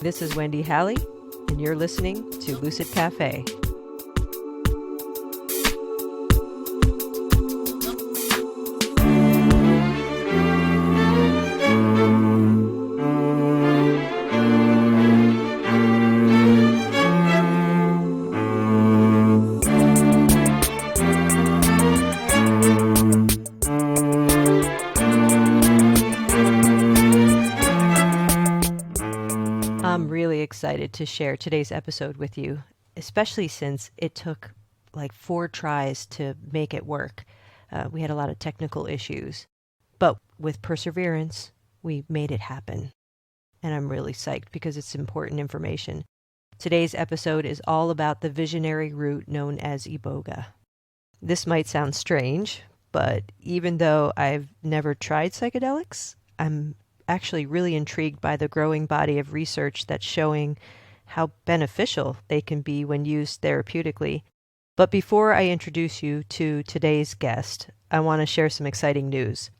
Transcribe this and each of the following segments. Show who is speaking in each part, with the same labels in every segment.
Speaker 1: This is Wendy Halley, and you're listening to Lucid Cafe. I'm really excited to share today's episode with you, especially since it took like 4 tries to make it work. We had a lot of technical issues, but with perseverance, we made it happen. And I'm really psyched because it's important information. Today's episode is all about the visionary root known as Iboga. This might sound strange, but even though I've never tried psychedelics, I'm actually really intrigued by the growing body of research that's showing how beneficial they can be when used therapeutically. But before I introduce you to today's guest, I want to share some exciting news.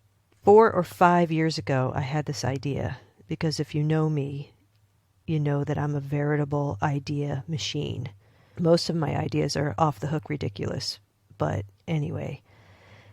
Speaker 1: 4 or 5 years ago, I had this idea, because if you know me, you know that I'm a veritable idea machine. Most of my ideas are off the hook ridiculous, but anyway.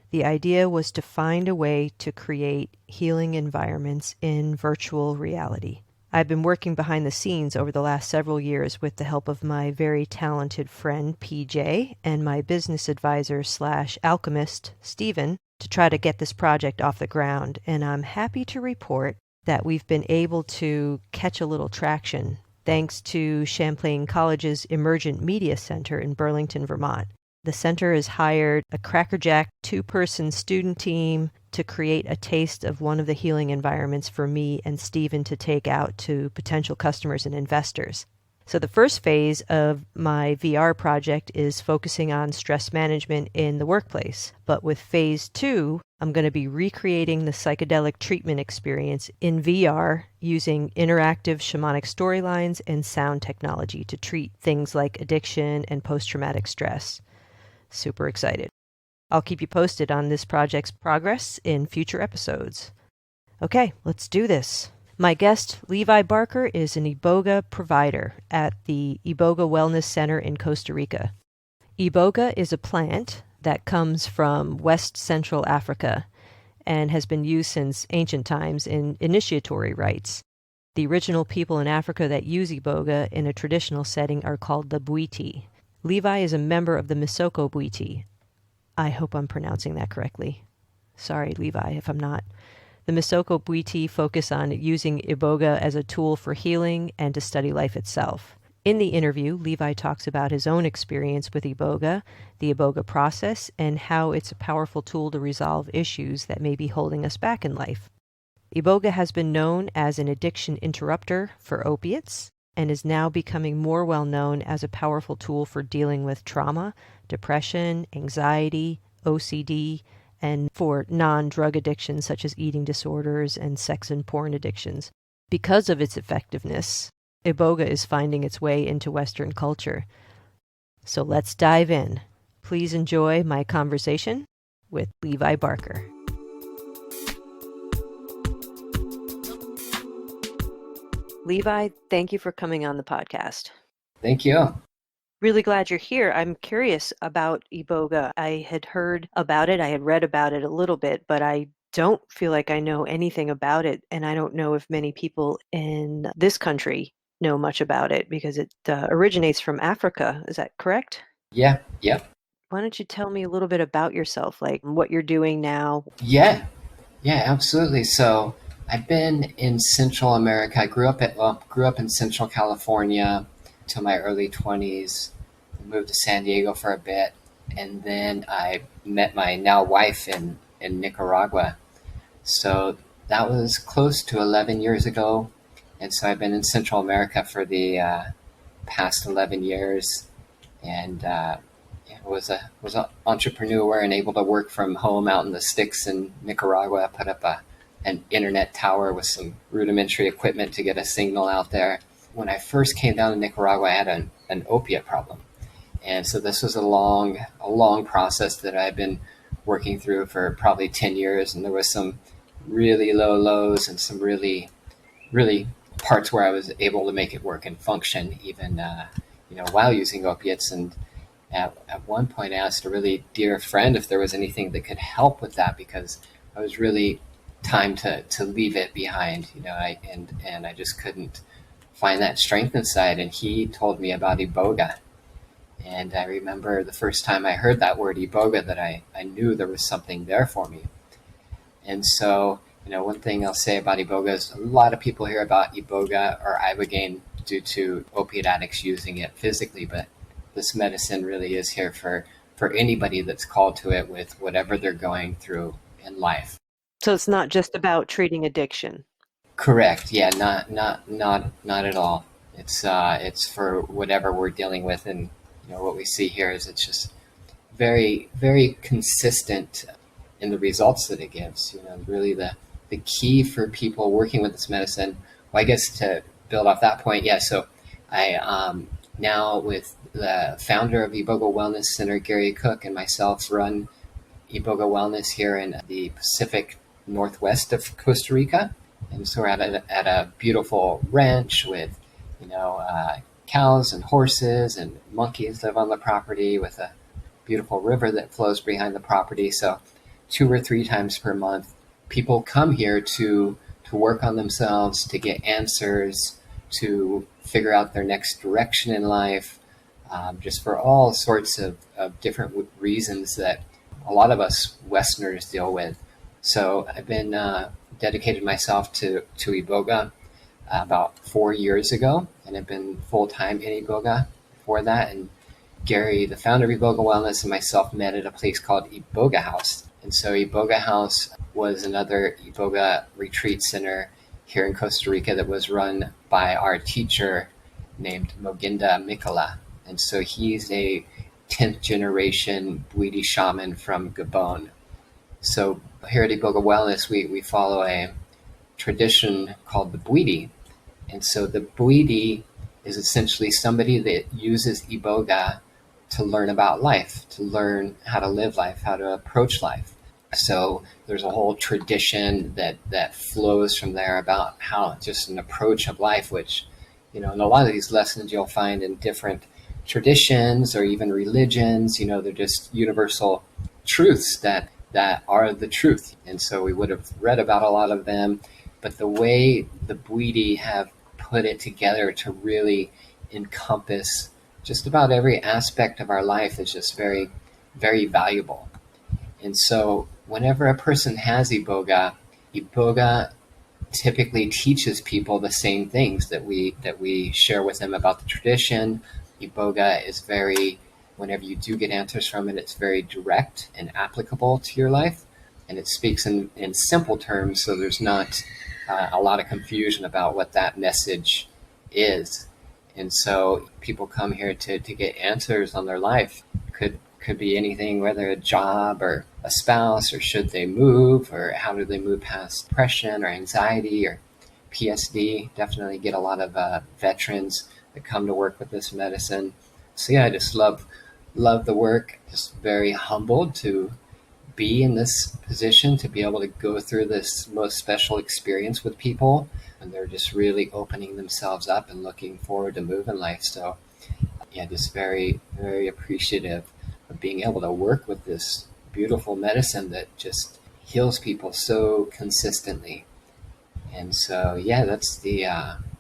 Speaker 1: The idea was to find a way to create healing environments in virtual reality. I've been working behind the scenes over the last several years with the help of my very talented friend, PJ, and my business advisor / alchemist, Stephen, to try to get this project off the ground. And I'm happy to report that we've been able to catch a little traction thanks to Champlain College's Emergent Media Center in Burlington, Vermont. The center has hired a crackerjack 2-person student team to create a taste of one of the healing environments for me and Stephen to take out to potential customers and investors. So the first phase of my VR project is focusing on stress management in the workplace. But with phase 2, I'm going to be recreating the psychedelic treatment experience in VR using interactive shamanic storylines and sound technology to treat things like addiction and post-traumatic stress. Super excited. I'll keep you posted on this project's progress in future episodes. Okay, let's do this. My guest, Levi Barker, is an Iboga provider at the Iboga Wellness Center in Costa Rica. Iboga is a plant that comes from West Central Africa and has been used since ancient times in initiatory rites. The original people in Africa that use Iboga in a traditional setting are called the Bwiti. Levi is a member of the Misoko Bwiti. I hope I'm pronouncing that correctly. Sorry, Levi, if I'm not. The Misoko Bwiti focus on using Iboga as a tool for healing and to study life itself. In the interview, Levi talks about his own experience with Iboga, the Iboga process, and how it's a powerful tool to resolve issues that may be holding us back in life. Iboga has been known as an addiction interrupter for opiates, and is now becoming more well known as a powerful tool for dealing with trauma, depression, anxiety, OCD, and for non-drug addictions such as eating disorders and sex and porn addictions. Because of its effectiveness, Iboga is finding its way into Western culture. So let's dive in. Please enjoy my conversation with Levi Barker. Levi, thank you for coming on the podcast.
Speaker 2: Thank you.
Speaker 1: Really glad you're here. I'm curious about Iboga. I had heard about it. I had read about it a little bit, but I don't feel like I know anything about it. And I don't know if many people in this country know much about it because it originates from Africa. Is that correct?
Speaker 2: Yeah.
Speaker 1: Why don't you tell me a little bit about yourself, like what you're doing now?
Speaker 2: Yeah, absolutely. So I've been in Central America. I grew up in Central California till my early 20s. Moved to San Diego for a bit, and then I met my now wife in Nicaragua. So that was close to 11 years ago, and so I've been in Central America for the past 11 years, and was an entrepreneur and able to work from home out in the sticks in Nicaragua. I put up an internet tower with some rudimentary equipment to get a signal out there. When I first came down to Nicaragua, I had an opiate problem. And so this was a long process that I've been working through for probably 10 years. And there was some really low lows and some really parts where I was able to make it work and function even, while using opiates. And at one point I asked a really dear friend if there was anything that could help with that, because I was really time to leave it behind, and I just couldn't find that strength inside. And he told me about Iboga. And I remember the first time I heard that word Iboga that I knew there was something there for me. And so, one thing I'll say about Iboga is a lot of people hear about Iboga or Ibogaine due to opiate addicts using it physically, but this medicine really is here for anybody that's called to it with whatever they're going through in life.
Speaker 1: So it's not just about treating addiction.
Speaker 2: Correct. Yeah, not at all. It's for whatever we're dealing with. And what we see here is it's just very, very consistent in the results that it gives. Really the key for people working with this medicine. Well, I guess to build off that point, yeah. So I now, with the founder of Iboga Wellness Center, Gary Cook, and myself, run Iboga Wellness here in the Pacific Northwest of Costa Rica. And so we're at a beautiful ranch with, cows and horses and monkeys live on the property, with a beautiful river that flows behind the property. So 2 or 3 times per month, people come here to work on themselves, to get answers, to figure out their next direction in life, just for all sorts of different reasons that a lot of us Westerners deal with. So I've been dedicated myself to Iboga about 4 years ago, and I've been full-time in Iboga before that. And Gary, the founder of Iboga Wellness, and myself met at a place called Iboga House. And so Iboga House was another Iboga retreat center here in Costa Rica that was run by our teacher named Moginda Mikola. And so he's a 10th generation Bwiti shaman from Gabon. So here at Iboga Wellness, we follow a tradition called the Bwiti. And so the Bwiti is essentially somebody that uses Iboga to learn about life, to learn how to live life, how to approach life. So there's a whole tradition that flows from there about how just an approach of life, which, in a lot of these lessons you'll find in different traditions or even religions, they're just universal truths that are the truth. And so we would have read about a lot of them, but the way the Bwiti have put it together to really encompass just about every aspect of our life is just very, very valuable. And so whenever a person has Iboga typically teaches people the same things that we share with them about the tradition. Iboga is very, whenever you do get answers from it, it's very direct and applicable to your life. And it speaks in simple terms, so there's not a lot of confusion about what that message is. And so people come here to get answers on their life. Could be anything, whether a job or a spouse, or should they move, or how do they move past depression or anxiety or PSD. Definitely get a lot of veterans that come to work with this medicine. So yeah, I just love the work. Just very humbled to be in this position, to be able to go through this most special experience with people, and they're just really opening themselves up and looking forward to moving life. So yeah, just very, very appreciative of being able to work with this beautiful medicine that just heals people so consistently. And so yeah, that's the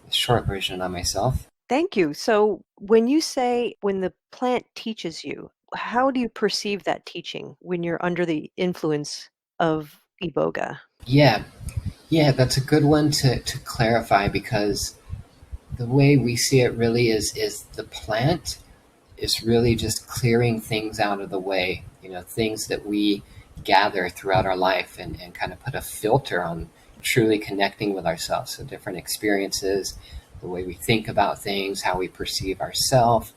Speaker 2: short version on myself.
Speaker 1: Thank you. So when you say when the plant teaches you, how do you perceive that teaching when you're under the influence of Iboga?
Speaker 2: Yeah, that's a good one to clarify, because the way we see it really is the plant is really just clearing things out of the way, things that we gather throughout our life, and kind of put a filter on truly connecting with ourselves. So different experiences, the way we think about things, how we perceive ourselves,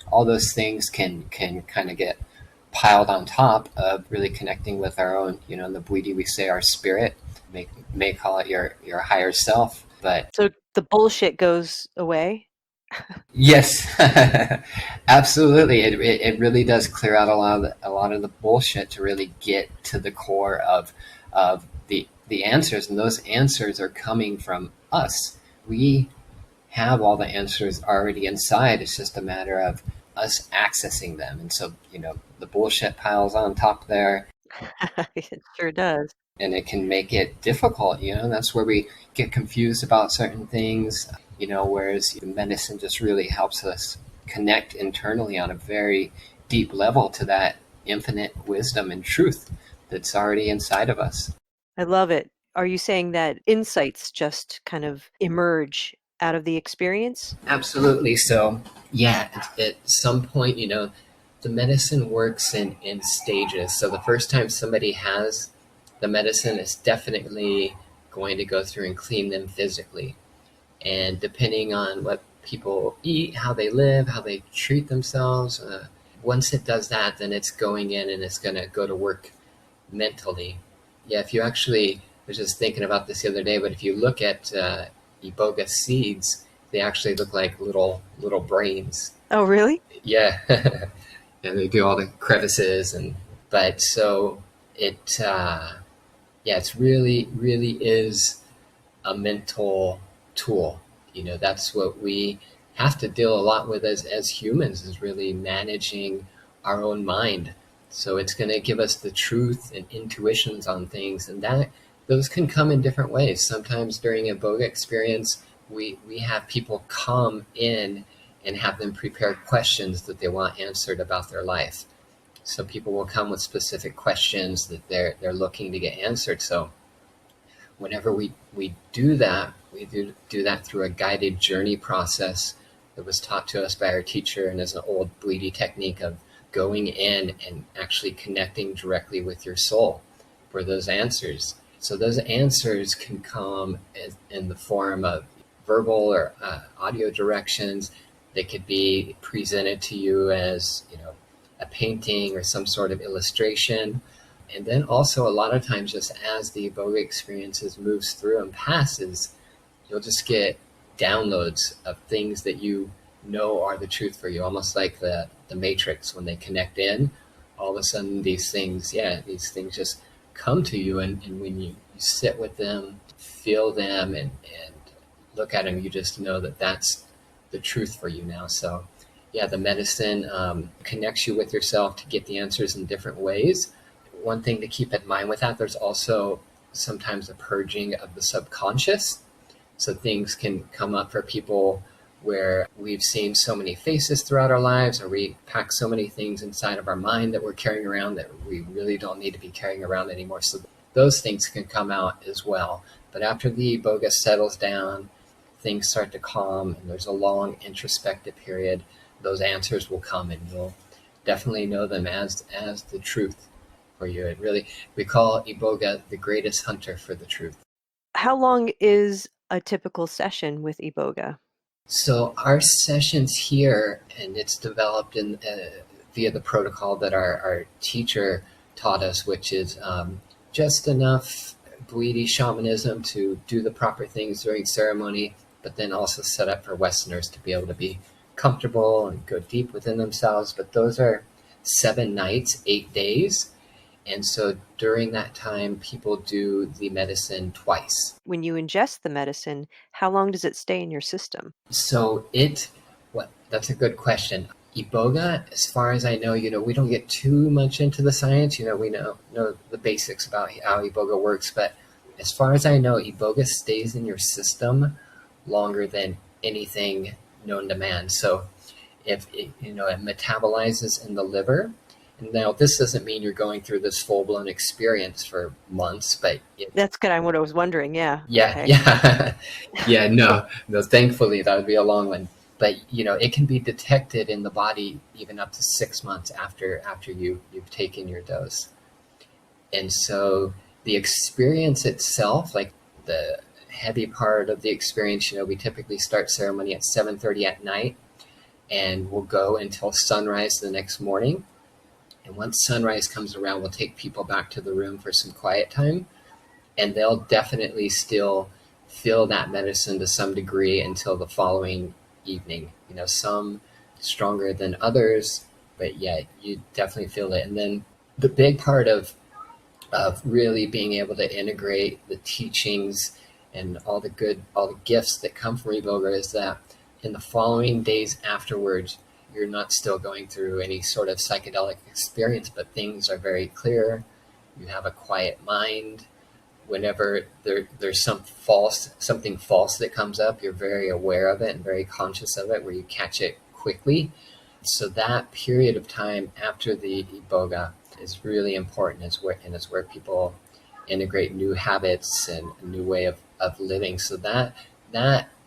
Speaker 2: all those things can kind of get piled on top of really connecting with our own, in the Bwiti we say our spirit, may call it your higher self. But
Speaker 1: So the bullshit goes away?
Speaker 2: yes, absolutely. It really does clear out a lot of the bullshit to really get to the core of the answers, and those answers are coming from us. We have all the answers already inside. It's just a matter of us accessing them. And so, the bullshit piles on top there,
Speaker 1: It sure does.
Speaker 2: and it can make it difficult. That's where we get confused about certain things, whereas the medicine just really helps us connect internally on a very deep level to that infinite wisdom and truth that's already inside of us.
Speaker 1: I love it. Are you saying that insights just kind of emerge out of the experience?
Speaker 2: Absolutely. So, yeah, at some point, the medicine works in stages. So the first time somebody has the medicine, is definitely going to go through and clean them physically. And depending on what people eat, how they live, how they treat themselves, once it does that, then it's going in and it's going to go to work mentally. Yeah, if you actually, I was just thinking about this the other day, but if you look at Iboga seeds, they actually look like little brains.
Speaker 1: Oh, really?
Speaker 2: Yeah. Yeah, they do all the crevices, but so it it's really is a mental tool. That's what we have to deal a lot with as humans, is really managing our own mind. So it's going to give us the truth and intuitions on things, and that those can come in different ways. Sometimes during a Iboga experience, we have people come in and have them prepare questions that they want answered about their life. So people will come with specific questions that they're looking to get answered. So whenever we do that, we do that through a guided journey process that was taught to us by our teacher, and is an old Bleedy technique of going in and actually connecting directly with your soul for those answers. So those answers can come in the form of verbal or audio directions. They could be presented to you as, a painting or some sort of illustration. And then also a lot of times, just as the Iboga experiences moves through and passes, you'll just get downloads of things that you know are the truth for you, almost like the Matrix. When they connect in, all of a sudden these things just come to you, and when you sit with them, feel them, and look at them, you just know that that's the truth for you now. So yeah, the medicine connects you with yourself to get the answers in different ways. One thing to keep in mind with that, there's also sometimes a purging of the subconscious. So things can come up for people where we've seen so many faces throughout our lives, or we pack so many things inside of our mind that we're carrying around that we really don't need to be carrying around anymore. So those things can come out as well. But after the Iboga settles down, things start to calm, and there's a long introspective period, those answers will come, and you'll definitely know them as the truth for you. We call Iboga the greatest hunter for the truth.
Speaker 1: How long is a typical session with Iboga?
Speaker 2: So our sessions here, and it's developed in via the protocol that our teacher taught us, which is just enough Bleedy shamanism to do the proper things during ceremony, but then also set up for Westerners to be able to be comfortable and go deep within themselves. But those are 7 nights, 8 days. And so during that time, people do the medicine twice.
Speaker 1: When you ingest the medicine, how long does it stay in your system?
Speaker 2: So that's a good question. Iboga, as far as I know, we don't get too much into the science. We know the basics about how Iboga works, but as far as I know, Iboga stays in your system longer than anything known to man. So if it metabolizes in the liver, and now this doesn't mean you're going through this full-blown experience for months, but
Speaker 1: that's kind of what I was wondering. Yeah.
Speaker 2: Yeah.
Speaker 1: Okay.
Speaker 2: Yeah. Yeah. No, thankfully that would be a long one. But it can be detected in the body even up to 6 months after you've taken your dose. And so the experience itself, like the heavy part of the experience, we typically start ceremony at 7:30 at night, and we'll go until sunrise the next morning. And once sunrise comes around, we'll take people back to the room for some quiet time, and they'll definitely still feel that medicine to some degree until the following evening. Some stronger than others, but yeah, you definitely feel it. And then the big part of really being able to integrate the teachings and all the gifts that come from Iboga is that in the following days afterwards, you're not still going through any sort of psychedelic experience, but things are very clear. You have a quiet mind. Whenever there's something false that comes up, you're very aware of it and very conscious of it, where you catch it quickly. So that period of time after the Iboga is really important, and it's where people integrate new habits and a new way of living. So that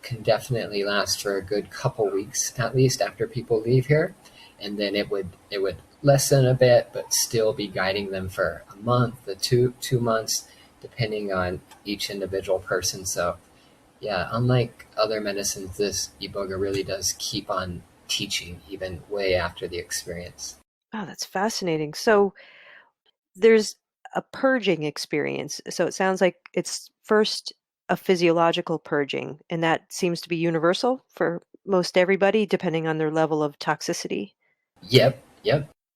Speaker 2: can definitely last for a good couple weeks at least after people leave here, and then it would lessen a bit, but still be guiding them for a month, the 2 months, depending on each individual person. So yeah, unlike other medicines, this Iboga really does keep on teaching even way after the experience.
Speaker 1: Oh, that's fascinating. So there's a purging experience. So it sounds like it's first a physiological purging, and that seems to be universal for most everybody, depending on their level of toxicity.
Speaker 2: Yep.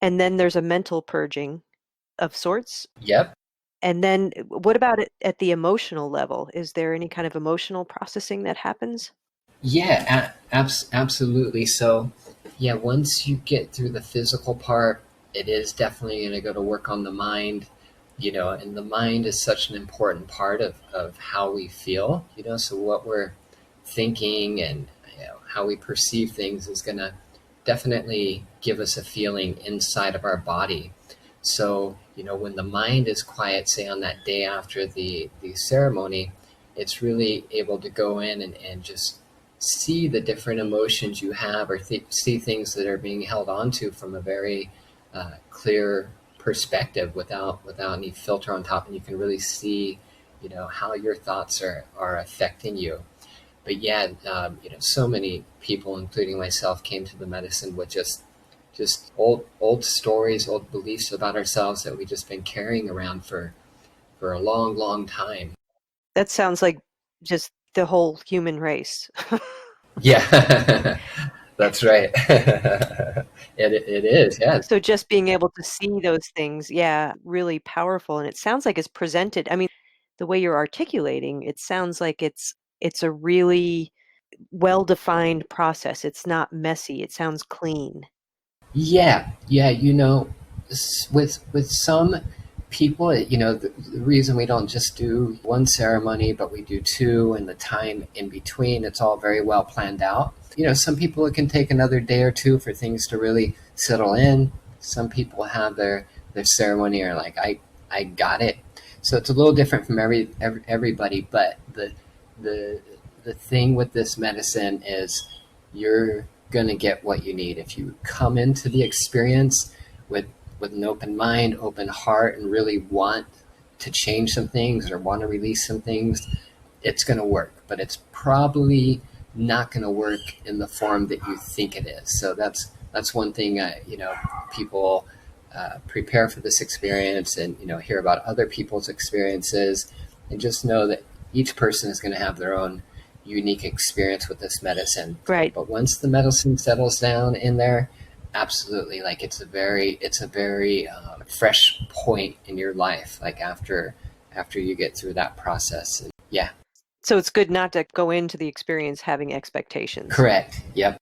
Speaker 1: And then there's a mental purging of sorts.
Speaker 2: Yep.
Speaker 1: And then what about it at the emotional level? Is there any kind of emotional processing that happens?
Speaker 2: Yeah, absolutely. So, yeah, once you get through the physical part, it is definitely going to go to work on the mind, and the mind is such an important part of how we feel, so what we're thinking and how we perceive things is going to definitely give us a feeling inside of our body. So, when the mind is quiet, say on that day after the ceremony, it's really able to go in and just see the different emotions you have, or see things that are being held onto from a very clear perspective without any filter on top, and you can really see how your thoughts are affecting you. But yeah, so many people, including myself, came to the medicine with just old stories, old beliefs about ourselves that we've just been carrying around for a long time.
Speaker 1: That sounds like just the whole human race.
Speaker 2: Yeah, that's right. It is, yeah.
Speaker 1: So just being able to see those things, yeah, really powerful. And it sounds like it's presented. I mean, the way you're articulating, it sounds like it's a really well-defined process. It's not messy. It sounds clean.
Speaker 2: Yeah, yeah. With some people, the reason we don't just do one ceremony, but we do two, and the time in between, it's all very well planned out. Some people, it can take another day or two for things to really settle in. Some people have their ceremony are like, I got it. So it's a little different from everybody. But the thing with this medicine is you're going to get what you need. If you come into the experience with an open mind, open heart, and really want to change some things or want to release some things, it's going to work. But it's probably not going to work in the form that you think it is. So that's one thing. People prepare for this experience, and hear about other people's experiences, and just know that each person is going to have their own unique experience with this medicine.
Speaker 1: Right.
Speaker 2: But once the medicine settles down in there, absolutely, like it's a very fresh point in your life, like after you get through that process. And yeah.
Speaker 1: So it's good not to go into the experience having expectations.
Speaker 2: Correct. Yep.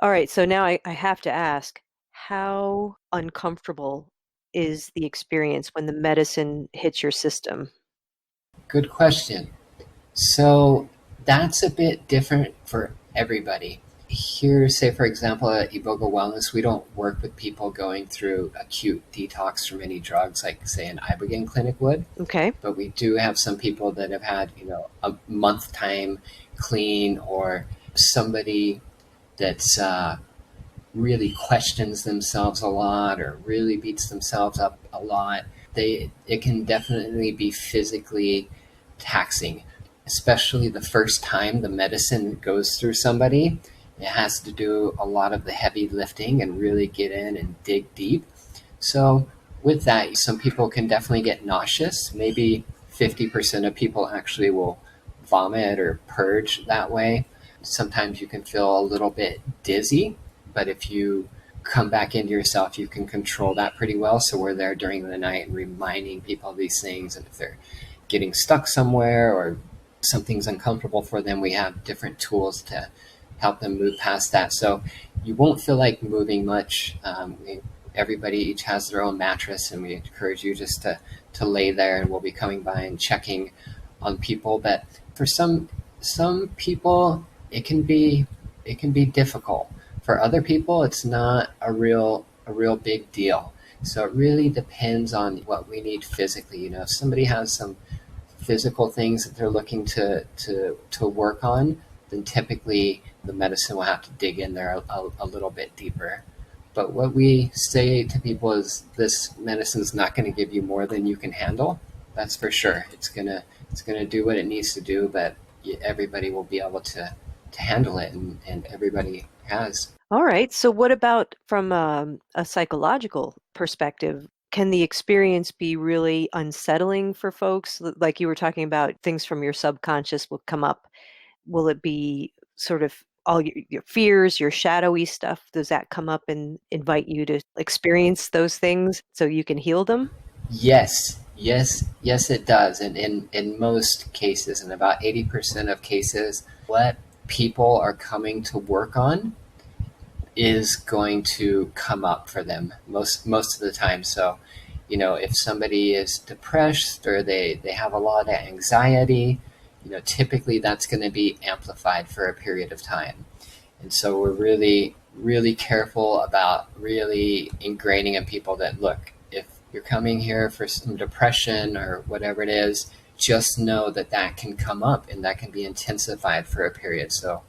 Speaker 1: All right. So now I have to ask, how uncomfortable is the experience when the medicine hits your system?
Speaker 2: Good question. So that's a bit different for everybody. Here, say for example, at Iboga Wellness, we don't work with people going through acute detox from any drugs, like say an Ibogaine clinic would.
Speaker 1: Okay.
Speaker 2: But we do have some people that have had, a month time clean, or somebody that's really questions themselves a lot or really beats themselves up a lot. It can definitely be physically taxing, especially the first time the medicine goes through somebody. It has to do a lot of the heavy lifting and really get in and dig deep. So with that, some people can definitely get nauseous. Maybe 50% of people actually will vomit or purge that way. Sometimes you can feel a little bit dizzy, but if you come back into yourself, you can control that pretty well. So we're there during the night and reminding people of these things. And if they're getting stuck somewhere or something's uncomfortable for them, we have different tools to help them move past that. So you won't feel like moving much. Everybody each has their own mattress, and we encourage you just to lay there, and we'll be coming by and checking on people. But for some people, it can be difficult. For other people, it's not a real big deal. So it really depends on what we need physically. If somebody has some physical things that they're looking to work on, then typically the medicine will have to dig in there a little bit deeper. But what we say to people is this medicine is not going to give you more than you can handle. That's for sure. It's gonna do what it needs to do, but everybody will be able to handle it, and everybody has.
Speaker 1: All right. So, what about from a psychological perspective? Can the experience be really unsettling for folks? Like you were talking about, things from your subconscious will come up. Will it be sort of all your fears, your shadowy stuff? Does that come up and invite you to experience those things so you can heal them?
Speaker 2: Yes, yes, yes, it does. And in most cases, in about 80% of cases, what people are coming to work on is going to come up for them most of the time. So, if somebody is depressed or they have a lot of anxiety, typically that's going to be amplified for a period of time. And so we're really, really careful about really ingraining in people that, look, if you're coming here for some depression or whatever it is, just know that that can come up and that can be intensified for a period. So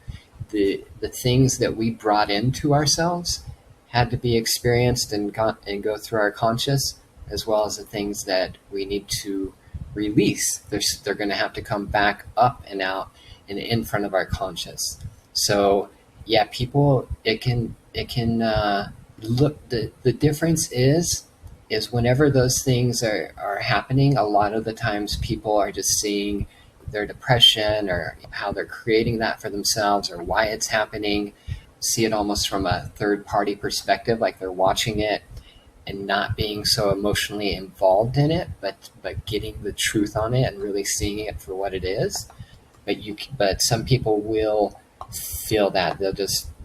Speaker 2: the things that we brought into ourselves had to be experienced and go through our conscious, as well as the things that we need to release. They're going to have to come back up and out and in front of our conscious. So yeah, people, it can look, the difference is whenever those things are happening, a lot of the times people are just seeing their depression or how they're creating that for themselves or why it's happening, see it almost from a third party perspective, like they're watching it and not being so emotionally involved in it, but getting the truth on it and really seeing it for what it is. But some people will feel that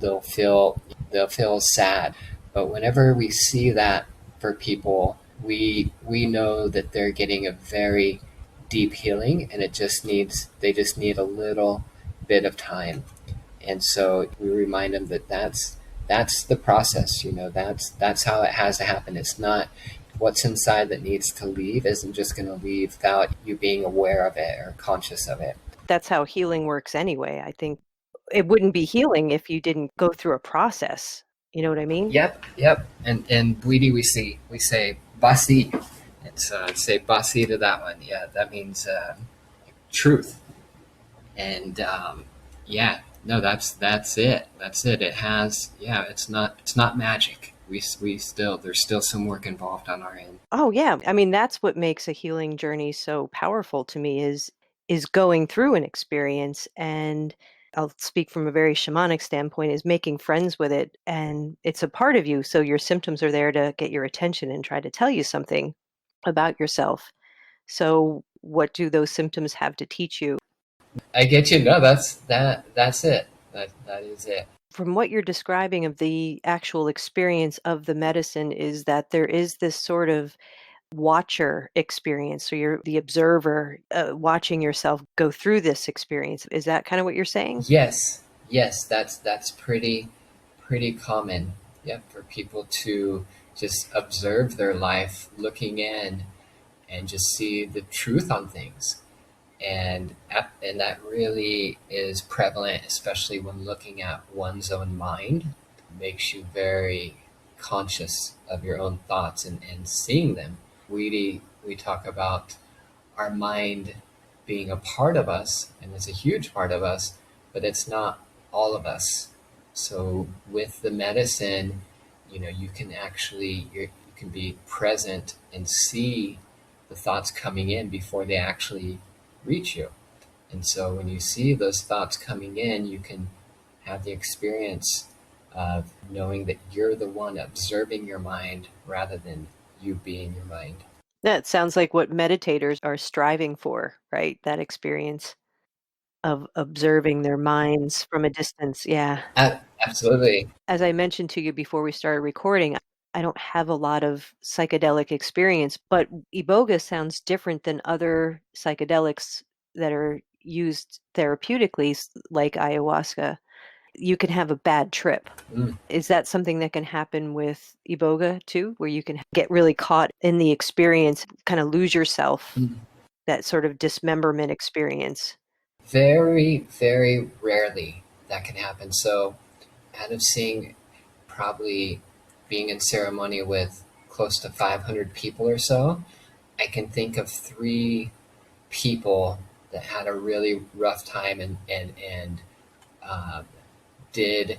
Speaker 2: they'll feel sad. But whenever we see that for people, we know that they're getting a very deep healing, and they just need a little bit of time. And so we remind them that that's the process. That's how it has to happen. It's not what's inside that needs to leave isn't just going to leave without you being aware of it or conscious of it.
Speaker 1: That's how healing works anyway. I think it wouldn't be healing if you didn't go through a process. You know what I mean?
Speaker 2: Yep, yep. And Bwiti, we say basi. It's say basi to that one. Yeah, that means truth. And yeah, no, that's it. That's it. It has, yeah. It's not magic. We still, there's still some work involved on our end.
Speaker 1: Oh yeah. I mean, that's what makes a healing journey so powerful to me is going through an experience, and I'll speak from a very shamanic standpoint, is making friends with it, and it's a part of you, so your symptoms are there to get your attention and try to tell you something about yourself. So what do those symptoms have to teach you?
Speaker 2: I get you. No, that's it. That is it.
Speaker 1: From what you're describing of the actual experience of the medicine, is that there is this sort of watcher experience. So you're the observer, watching yourself go through this experience. Is that kind of what you're saying?
Speaker 2: Yes, yes, that's pretty common. Yep, for people to just observe their life, looking in, and just see the truth on things. And that really is prevalent, especially when looking at one's own mind. It makes you very conscious of your own thoughts and seeing them. We talk about our mind being a part of us, and it's a huge part of us, but it's not all of us. So with the medicine, you can actually you can be present and see the thoughts coming in before they actually reach you. And so when you see those thoughts coming in, you can have the experience of knowing that you're the one observing your mind rather than you being your mind.
Speaker 1: That sounds like what meditators are striving for, right? That experience. of observing their minds from a distance. Yeah.
Speaker 2: Absolutely.
Speaker 1: As I mentioned to you before we started recording, I don't have a lot of psychedelic experience, but Iboga sounds different than other psychedelics that are used therapeutically, like ayahuasca. You can have a bad trip.
Speaker 2: Mm,
Speaker 1: Is that something that can happen with Iboga too, where you can get really caught in the experience, kind of lose yourself,
Speaker 2: mm.
Speaker 1: that sort of dismemberment experience?
Speaker 2: Very, very rarely that can happen. So, out of seeing probably being in ceremony with close to 500 people or so, I can think of three people that had a really rough time and uh, did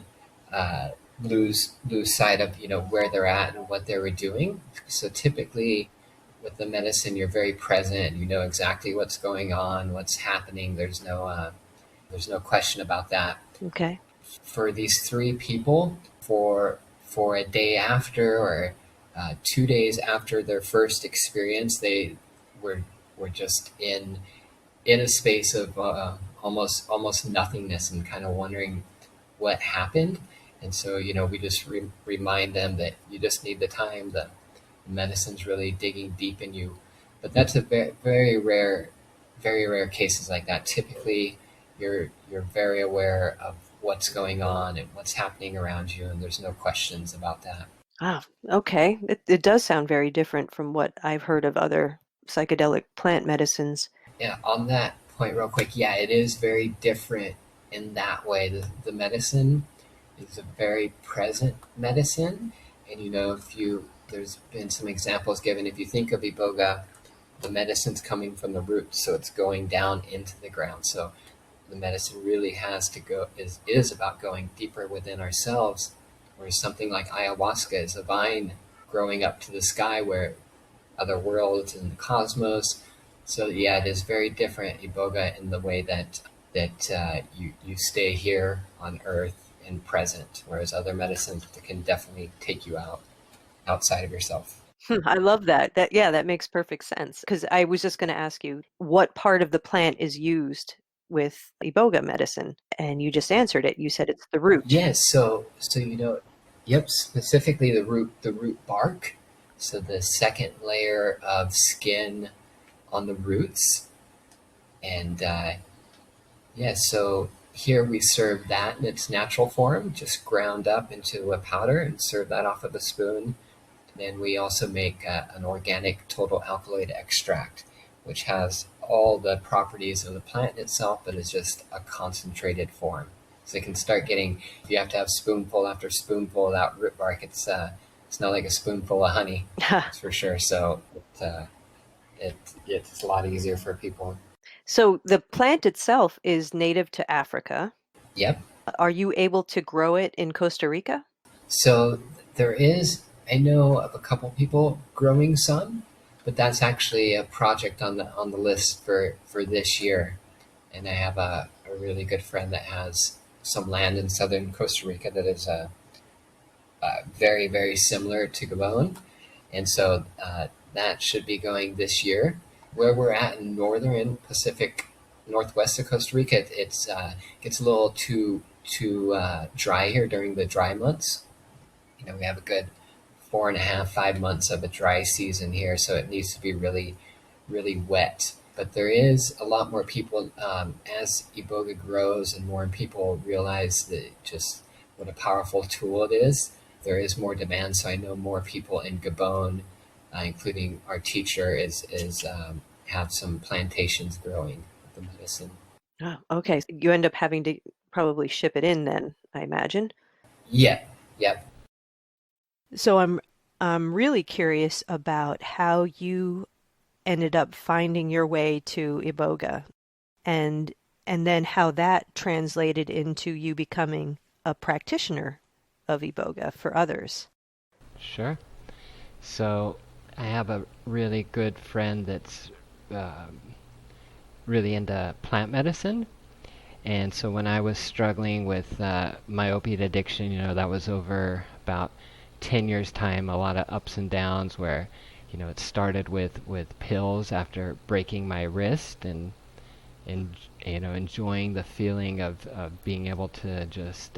Speaker 2: uh, lose sight of where they're at and what they were doing. So typically, with the medicine, you're very present. You know exactly what's going on, what's happening. There's no question about that.
Speaker 1: Okay.
Speaker 2: For these three people, for a day after or 2 days after their first experience, they were were just in a space of almost nothingness and kind of wondering what happened. And so, we just remind them that you just need the time. The medicine's really digging deep in you. But that's a very rare cases like that. Typically, you're very aware of what's going on and what's happening around you, and there's no questions about that.
Speaker 1: Ah, okay. It does sound very different from what I've heard of other psychedelic plant medicines.
Speaker 2: Yeah, on that point, real quick, yeah, it is very different in that way. The medicine is a very present medicine, and if there's been some examples given. If you think of Iboga, the medicine's coming from the roots, so it's going down into the ground. So the medicine really has to go is about going deeper within ourselves, whereas something like ayahuasca is a vine growing up to the sky where other worlds and the cosmos. So yeah, it is very different, Iboga, in the way that you stay here on Earth and present, whereas other medicines can definitely take you outside of yourself.
Speaker 1: I love that. That makes perfect sense. Because I was just going to ask you what part of the plant is used with Iboga medicine, and you just answered it. You said it's the root.
Speaker 2: Yes, so yep, specifically the root bark. So the second layer of skin on the roots, and yeah, so here we serve that in its natural form, just ground up into a powder and serve that off of a spoon. Then we also make an organic total alkaloid extract, which has all the properties of the plant itself, but is just a concentrated form. So you can start getting, if you have to have spoonful after spoonful of that root bark, it's not like a spoonful of honey, that's for sure. So it's a lot easier for people.
Speaker 1: So the plant itself is native to Africa.
Speaker 2: Yep.
Speaker 1: Are you able to grow it in Costa Rica?
Speaker 2: So there is, I know of a couple people growing some, but that's actually a project on the list for this year. And I have a really good friend that has some land in southern Costa Rica that is very very similar to Gabon, and so that should be going this year. Where we're at in northern Pacific Northwest of Costa Rica, it's gets a little too dry here during the dry months. We have a good 4.5, 5 months of a dry season here, so it needs to be really, really wet. But there is a lot more people as Iboga grows and more people realize that just what a powerful tool it is. There is more demand, so I know more people in Gabon, including our teacher, is have some plantations growing with the medicine.
Speaker 1: Oh, okay. So you end up having to probably ship it in then, I imagine.
Speaker 2: Yeah, yep.
Speaker 1: So I'm really curious about how you ended up finding your way to Iboga and and then how that translated into you becoming a practitioner of Iboga for others.
Speaker 3: Sure. So I have a really good friend that's um, really into plant medicine. And so when I was struggling with my opiate addiction, that was over about 10 years' time, a lot of ups and downs where, it started with pills after breaking my wrist. And and enjoying the feeling of being able to just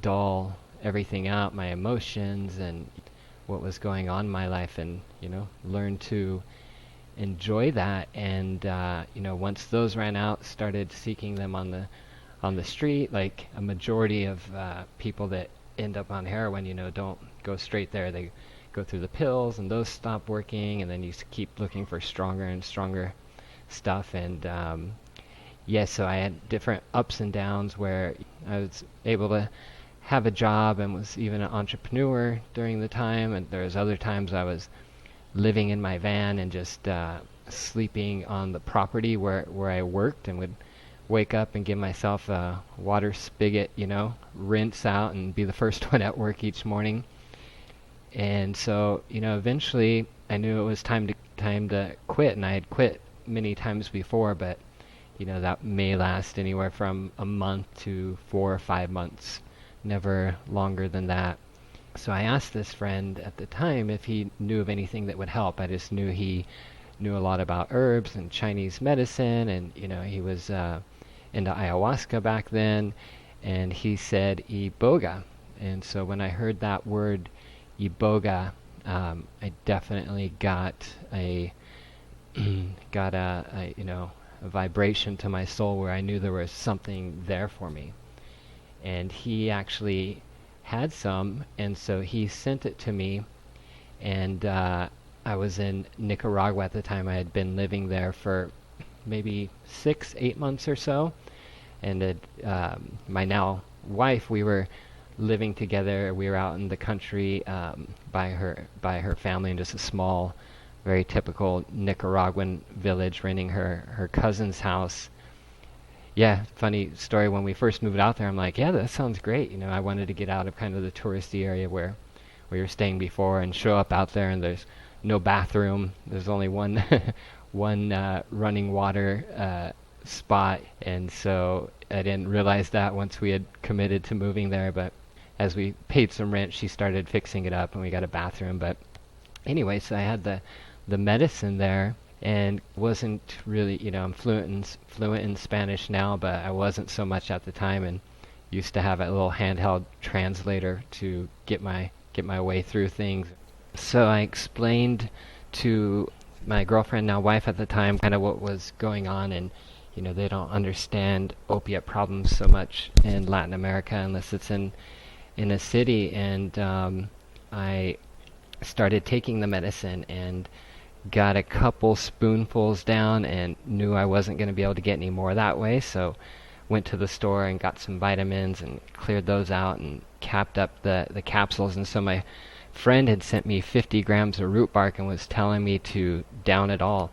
Speaker 3: dull everything out, my emotions and what was going on in my life, and learn to enjoy that. And once those ran out, started seeking them on the street. Like a majority of people that end up on heroin, don't go straight there. They go through the pills, and those stop working, and then you keep looking for stronger and stronger stuff. And so I had different ups and downs where I was able to have a job and was even an entrepreneur during the time, and there was other times I was living in my van and just sleeping on the property where I worked, and would wake up and give myself a water spigot, rinse out and be the first one at work each morning. And so, eventually I knew it was time to quit, and I had quit many times before, but that may last anywhere from a month to 4 or 5 months, never longer than that. So I asked this friend at the time if he knew of anything that would help. I just knew he knew a lot about herbs and Chinese medicine, and he was into ayahuasca back then, and he said Iboga. And so when I heard that word Iboga, I definitely got a a vibration to my soul where I knew there was something there for me. And he actually had some, and so he sent it to me. And I was in Nicaragua at the time. I had been living there for maybe 6-8 months or so, and my now wife, we were living together. We were out in the country by her family in just a small, very typical Nicaraguan village, renting her cousin's house. Yeah, funny story. When we first moved out there, I'm like, yeah, that sounds great. I wanted to get out of kind of the touristy area where we were staying before, and show up out there, and there's no bathroom. There's only one running water spot, and so I didn't realize that once we had committed to moving there. But as we paid some rent, she started fixing it up, and we got a bathroom. But anyway, so I had the medicine there, and wasn't really, I'm fluent in Spanish now, but I wasn't so much at the time, and used to have a little handheld translator to get my way through things. So I explained to my girlfriend, now wife at the time, kind of what was going on, and they don't understand opiate problems so much in Latin America unless it's in a city. And I started taking the medicine and got a couple spoonfuls down, and knew I wasn't going to be able to get any more that way, so went to the store and got some vitamins and cleared those out and capped up the capsules. And so my friend had sent me 50 grams of root bark and was telling me to down it all.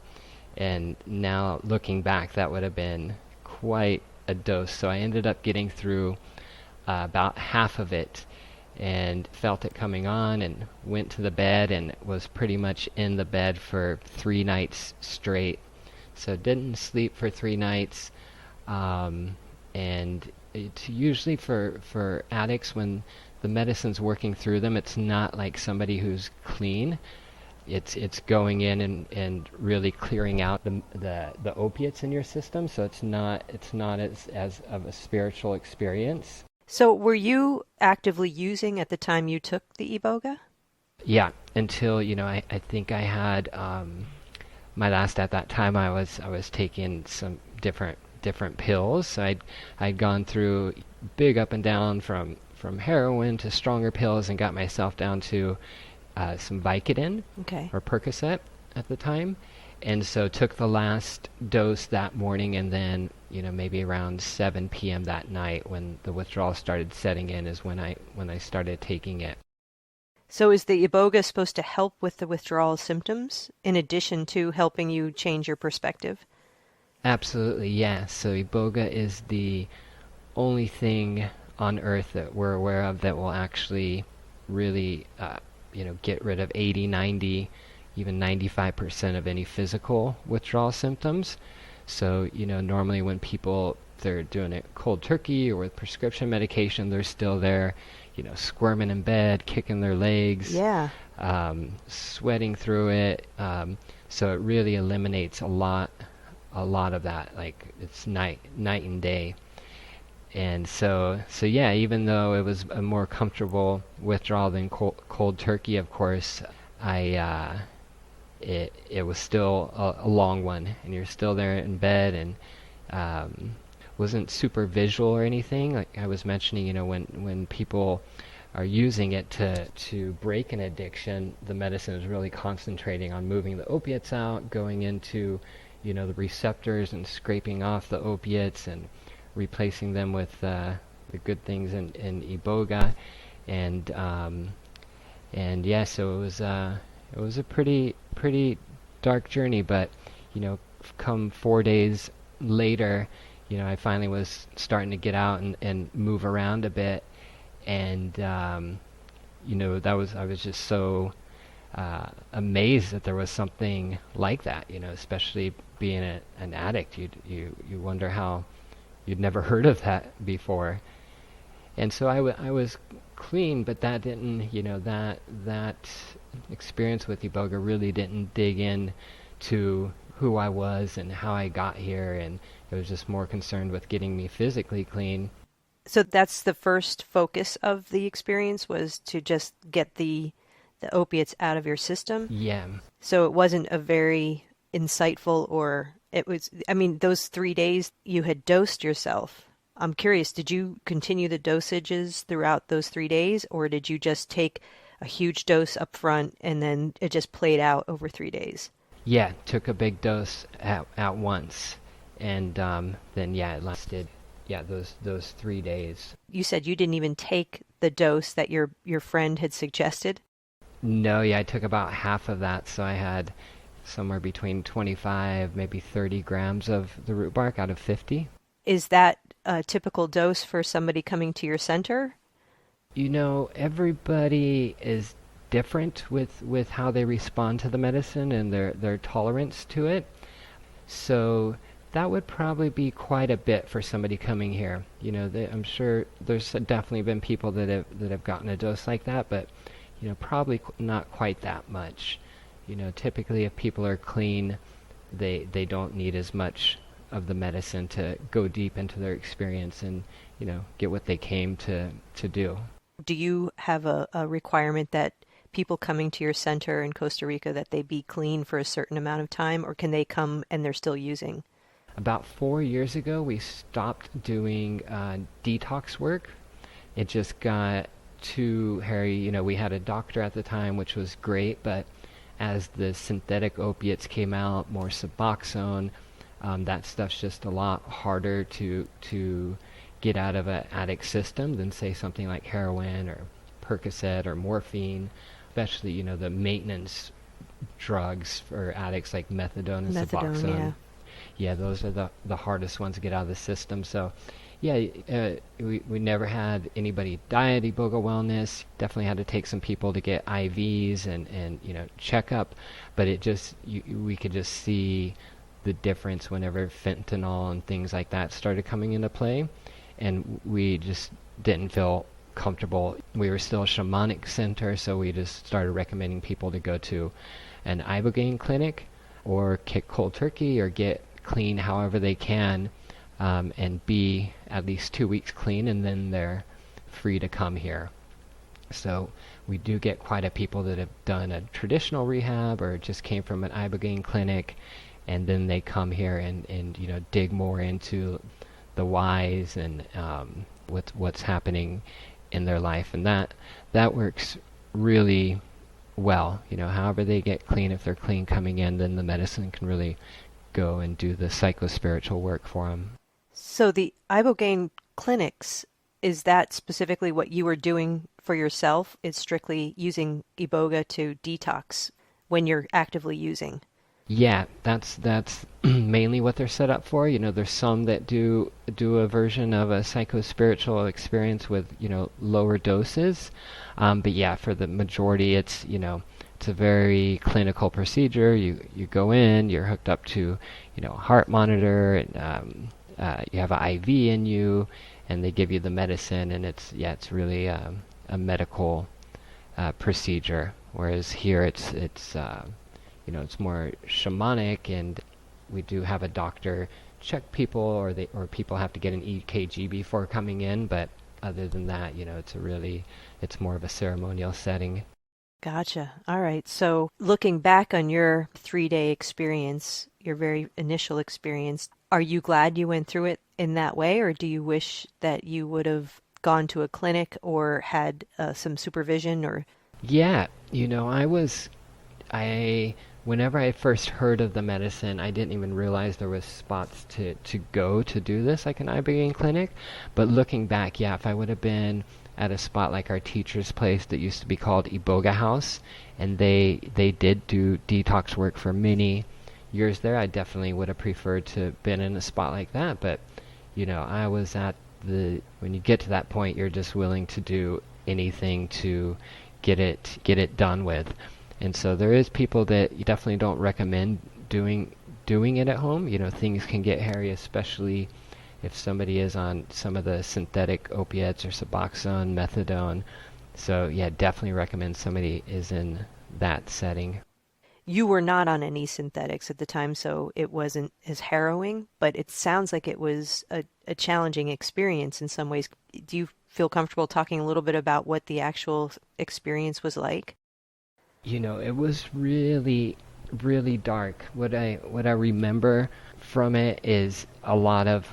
Speaker 3: And now looking back, that would have been quite a dose. So I ended up getting through about half of it, and felt it coming on, and went to the bed, and was pretty much in the bed for 3 nights straight. So didn't sleep for 3 nights. And it's usually for addicts, when the medicine's working through them, it's not like somebody who's clean. It's going in and really clearing out the opiates in your system. So it's not as of a spiritual experience.
Speaker 1: So were you actively using at the time you took the Iboga?
Speaker 3: Yeah, until I think I had my last, at that time I was taking some different pills. So I'd gone through big up and down from heroin to stronger pills, and got myself down to some Vicodin,
Speaker 1: okay,
Speaker 3: or Percocet at the time. And so took the last dose that morning, and then maybe around 7 p.m. that night, when the withdrawal started setting in, is when I started taking it.
Speaker 1: So is the Iboga supposed to help with the withdrawal symptoms in addition to helping you change your perspective?
Speaker 3: Absolutely, yes. So Iboga is the only thing on earth that we're aware of that will actually really get rid of 80, 90, even 95% of any physical withdrawal symptoms. So normally when people, they're doing it cold turkey or with prescription medication, they're still there, squirming in bed, kicking their legs,
Speaker 1: yeah,
Speaker 3: sweating through it. So it really eliminates a lot a lot of that. Like it's night and day. And so yeah, even though it was a more comfortable withdrawal than cold turkey, of course, it was still a long one, and you're still there in bed, and wasn't super visual or anything. Like I was mentioning, when people are using it to break an addiction, the medicine is really concentrating on moving the opiates out, going into, the receptors and scraping off the opiates and replacing them with the good things in Iboga, and yeah, so it was a pretty dark journey, but come 4 days later, I finally was starting to get out and move around a bit, and I was just so amazed that there was something like that, especially being an addict. You wonder how you'd never heard of that before. And so I was clean, but that didn't, that experience with Iboga really didn't dig in to who I was and how I got here, and it was just more concerned with getting me physically clean.
Speaker 1: So that's the first focus of the experience, was to just get the opiates out of your system.
Speaker 3: Yeah.
Speaker 1: So it wasn't a very insightful, or it was, I mean, those 3 days you had dosed yourself. I'm curious, did you continue the dosages throughout those 3 days, or did you just take a huge dose up front and then it just played out over 3 days?
Speaker 3: Yeah, took a big dose at once, and then yeah, it lasted those 3 days.
Speaker 1: You said you didn't even take the dose that your friend had suggested?
Speaker 3: No, yeah, I took about half of that, so I had somewhere between 25, maybe 30 grams of the root bark out of 50.
Speaker 1: Is that a typical dose for somebody coming to your center?
Speaker 3: Everybody is different with how they respond to the medicine and their tolerance to it. So that would probably be quite a bit for somebody coming here. I'm sure there's definitely been people that have gotten a dose like that, but probably not quite that much. Typically if people are clean, they don't need as much of the medicine to go deep into their experience and get what they came to do.
Speaker 1: Do you have a requirement that people coming to your center in Costa Rica, that they be clean for a certain amount of time, or can they come and they're still using?
Speaker 3: About 4 years ago, we stopped doing detox work. It just got too hairy. We had a doctor at the time, which was great, but as the synthetic opiates came out, more Suboxone, that stuff's just a lot harder to get out of an addict system than, say, something like heroin or Percocet or morphine, especially, the maintenance drugs for addicts like methadone and Suboxone.
Speaker 1: Yeah.
Speaker 3: Yeah, those are the hardest ones to get out of the system. So, yeah, we never had anybody die at Iboga Wellness. Definitely had to take some people to get IVs and check up, but we could just see the difference whenever fentanyl and things like that started coming into play, and we just didn't feel comfortable. We were still a shamanic center, so we just started recommending people to go to an Ibogaine clinic or kick cold turkey or get clean however they can, and be at least 2 weeks clean, and then they're free to come here. So we do get quite a people that have done a traditional rehab or just came from an Ibogaine clinic, and then they come here and dig more into the whys and what's happening in their life, and that works really well. However they get clean, if they're clean coming in, then the medicine can really go and do the psycho-spiritual work for them.
Speaker 1: So the Ibogaine Clinics, is that specifically what you were doing for yourself? It's strictly using Iboga to detox when you're actively using?
Speaker 3: Yeah, that's mainly what they're set up for. There's some that do a version of a psycho-spiritual experience with, lower doses. But yeah, for the majority, it's a very clinical procedure. You go in, you're hooked up to, a heart monitor, and you have an IV in you, and they give you the medicine, and it's really a medical procedure. Whereas here it's more shamanic, and we do have a doctor check people, or people have to get an EKG before coming in, but other than that, it's more of a ceremonial setting.
Speaker 1: Gotcha. All right. So looking back on your 3-day experience, your very initial experience, are you glad you went through it in that way, or do you wish that you would have gone to a clinic or had some supervision or?
Speaker 3: Yeah, I whenever I first heard of the medicine, I didn't even realize there was spots to go to do this, like an Ibogaine clinic. But looking back, yeah, if I would have been at a spot like our teacher's place that used to be called Iboga House, and they did do detox work for many years there, I definitely would have preferred to been in a spot like that. But I was at when you get to that point, you're just willing to do anything to get it done with. And so there is people that you definitely don't recommend doing it at home. Things can get hairy, especially if somebody is on some of the synthetic opiates or Suboxone, methadone. So yeah, definitely recommend somebody is in that setting.
Speaker 1: You were not on any synthetics at the time, so it wasn't as harrowing, but it sounds like it was a challenging experience in some ways. Do you feel comfortable talking a little bit about what the actual experience was like?
Speaker 3: It was really, really dark. What I remember from it is a lot of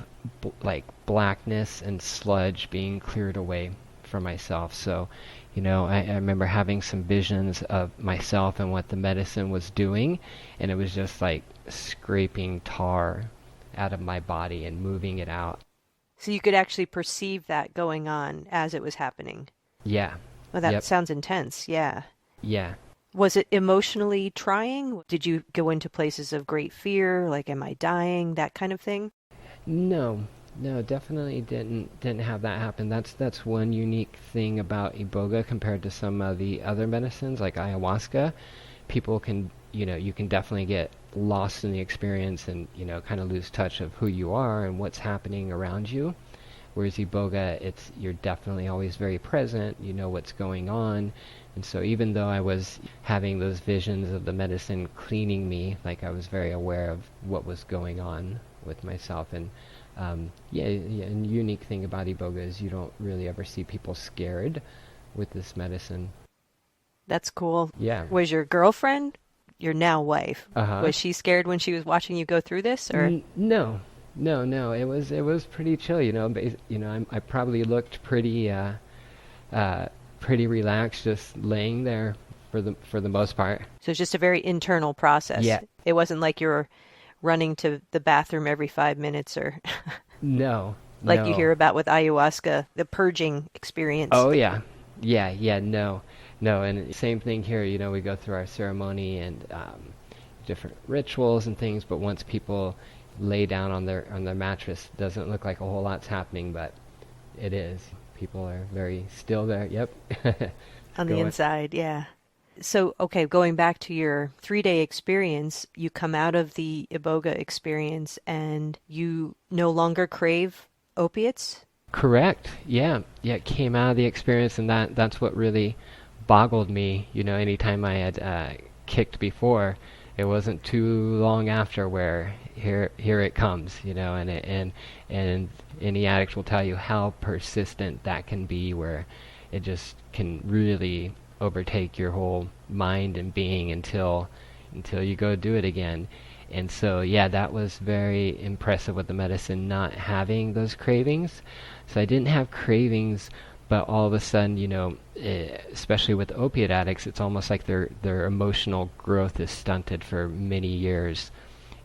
Speaker 3: like blackness and sludge being cleared away from myself. So, I remember having some visions of myself and what the medicine was doing, and it was just like scraping tar out of my body and moving it out.
Speaker 1: So you could actually perceive that going on as it was happening.
Speaker 3: Yeah.
Speaker 1: Well, that
Speaker 3: Yep.
Speaker 1: sounds intense. Yeah.
Speaker 3: Yeah.
Speaker 1: Was it emotionally trying? Did you go into places of great fear, like, am I dying, that kind of thing?
Speaker 3: No, no, definitely didn't have that happen. That's one unique thing about Iboga compared to some of the other medicines like ayahuasca. People can, you can definitely get lost in the experience and, kind of lose touch of who you are and what's happening around you. Whereas Iboga, you're definitely always very present, you know what's going on. And so even though I was having those visions of the medicine cleaning me, like I was very aware of what was going on with myself. And and the unique thing about Iboga is you don't really ever see people scared with this medicine.
Speaker 1: That's cool.
Speaker 3: Yeah.
Speaker 1: Was your girlfriend, your now wife,
Speaker 3: Uh-huh.
Speaker 1: was she scared when she was watching you go through this, or?
Speaker 3: No, no. It was pretty chill. I probably looked pretty relaxed, just laying there for the most part.
Speaker 1: So it's just a very internal process.
Speaker 3: Yeah.
Speaker 1: It wasn't like you were running to the bathroom every 5 minutes or
Speaker 3: No,
Speaker 1: like you hear
Speaker 3: no.
Speaker 1: about with ayahuasca, the purging experience.
Speaker 3: Oh yeah, yeah. No. And same thing here. We go through our ceremony and different rituals and things. But once people lay down on their mattress, it doesn't look like a whole lot's happening, but it is. People are very still there. Yep.
Speaker 1: On the
Speaker 3: Going.
Speaker 1: inside, yeah. So, okay, going back to your 3-day experience, you come out of the Iboga experience and you no longer crave opiates?
Speaker 3: Correct. Yeah. Yeah. It came out of the experience, and that's what really boggled me. Anytime I had kicked before, it wasn't too long after where here it comes. And any addict will tell you how persistent that can be, where it just can really overtake your whole mind and being until you go do it again. And so, yeah, that was very impressive with the medicine not having those cravings. So I didn't have cravings, but all of a sudden, especially with opiate addicts, it's almost like their emotional growth is stunted for many years.